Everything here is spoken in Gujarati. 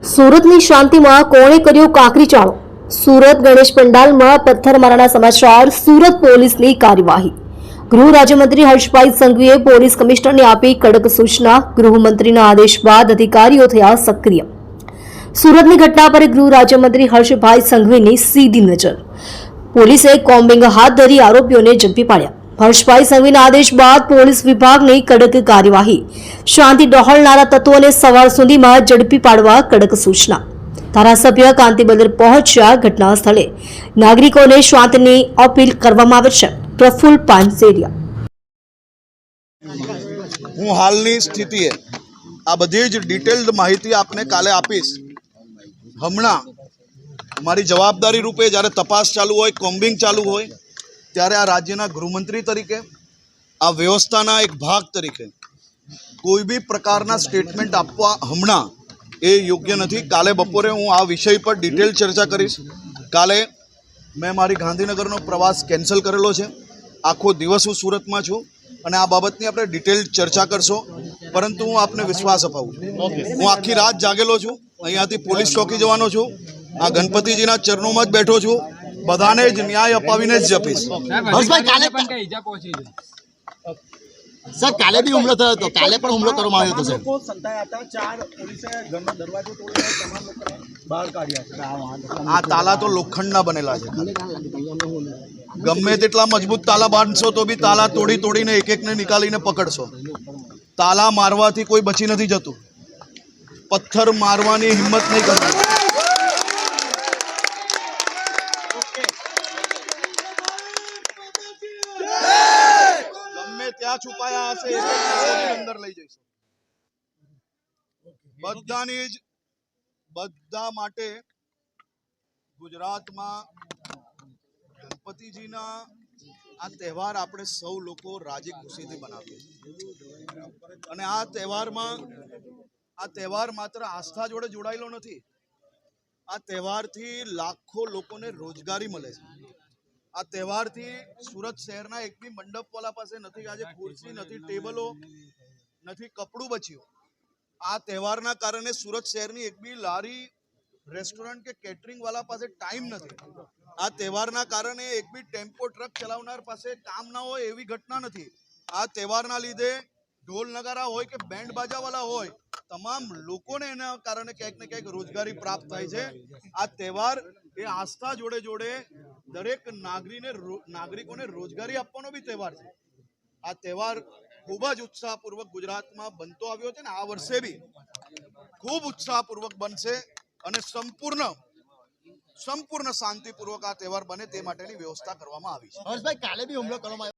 સુરતની શાંતિમાં કોણે કર્યો કાંકરી ચાળો? સુરત ગણેશ પંડાલમાં પથ્થરમારાના સમાચાર. સુરત પોલીસની કાર્યવાહી. ગૃહ રાજ્યમંત્રી હર્ષભાઈ સંઘવીએ પોલીસ કમિશનરને આપી કડક સૂચના. ગૃહમંત્રીના આદેશ બાદ અધિકારીઓ થયા સક્રિય. સુરતની ઘટના પર ગૃહ રાજ્યમંત્રી હર્ષભાઈ સંઘવીની સીધી નજર. પોલીસે કોમ્બિંગ હાથ ધરી આરોપીઓને ઝડપી પાડ્યા. હર્ષભાઈ સંઘવીના આદેશ બાદ પોલીસ વિભાગની કડક કાર્યવાહી. શાંતિ ડહોળનારા તત્વોને સવાર સુધીમાં ઝડપી પાડવા કડક સૂચના. ધારાસભ્ય કાંતિબદર પહોંચ્યા ઘટના સ્થળે. નાગરિકોને શાંતિની અપીલ કરવામાં આવે છે. પ્રફુલ્લ પાનસેરિયા. હું હાલની સ્થિતિએ આ બધી જ ડિટેલ્ડ માહિતી આપને કાલે આપીશ. હમણાં મારી જવાબદારી રૂપે જ્યારે તપાસ ચાલુ હોય, કોમ્બિંગ ચાલુ હોય, ત્યારે આ રાજ્યના ગૃહમંત્રી તરીકે, આ વ્યવસ્થાના એક ભાગ તરીકે કોઈ બી પ્રકારના સ્ટેટમેન્ટ આપવા હમણાં એ યોગ્ય નથી. કાલે બપોરે હું આ વિષય પર ડિટેલ ચર્ચા કરીશ. કાલે મેં મારી ગાંધીનગરનો પ્રવાસ કેન્સલ કરેલો છે. આખો દિવસ હું સુરતમાં છું અને આ બાબતની આપણે ડિટેલ ચર્ચા કરશો. પરંતુ હું આપને વિશ્વાસ અપાવું છું, હું આખી રાત જાગેલો છું. અહીંયાથી પોલીસ ચોકી જવાનો છું. આ ગણપતિજીના ચરણોમાં જ બેઠો છું. બધાને જ ન્યાય અપાવીને જ જપીશ. સર, કાલે બી હુમલો થયો હતો, કાલે પણ હુમલો કરવામાં આવ્યો હતો. લોકો સંતાયા હતા. 4 પોલીસે ઘરનો દરવાજો તોડીને તમામ લોકોને બહાર કાઢ્યા છે. આ તાલા તો લોખંડના બનેલા છે. ગમે તેટલા મજબૂત તાલા બાંધશો તો બી તાલા તોડી તોડીને એક એકને નિકાલીને પકડશો. તાલા મારવાથી કોઈ બચી નથી જતું. પથ્થર મારવાની હિંમત નહીં કરવી. ગમે ત્યાં છુપાયા હશે અંદર લઈ જઈશું. બધા માટે ગુજરાતમાં ગણપતિજીના આ તહેવાર આપણે સૌ લોકો રાજી ખુશીથી બનાવીએ છીએ. અને આ તહેવાર માત્ર આસ્થા જોડે જોડાયેલો નથી. આ તહેવારથી લાખો લોકોને રોજગારી મળે છે. આ તહેવારથી સુરત શહેરના એક બી મંડપવાળા પાસે નથી આજે ખુરશી, નથી ટેબલો, નથી કપડું બચ્યું. આ તહેવારના કારણે સુરત શહેરની એક બી લારી, રેસ્ટોરન્ટ કે કેટરિંગ વાળા પાસે ટાઈમ નથી. આ તહેવારના કારણે એક બી ટેમ્પો ટ્રક ચલાવનાર પાસે કામ ના હોય એવી ઘટના નથી. આ તહેવારના લીધે ઢોલ નગારા હોય કે બેન્ડ બાજાવાળા હોય, તમામ લોકોને એના કારણે ક્યાંક ને ક્યાંક રોજગારી પ્રાપ્ત થાય છે. આ તહેવાર એ આસ્થા જોડે જોડે દરેક નાગરિકોને રોજગારી આપવાનો બી તહેવાર છે. આ તહેવાર ખૂબ જ ઉત્સાહપૂર્વક ગુજરાતમાં બનતો આવ્યો છે ને આ વર્ષે બી ખૂબ ઉત્સાહપૂર્વક બનશે અને સંપૂર્ણ શાંતિપૂર્વક આ તહેવાર બને તે માટેની વ્યવસ્થા કરવામાં આવી છે. હર્ષભાઈ, કાલે બી હુમલો કરવામાં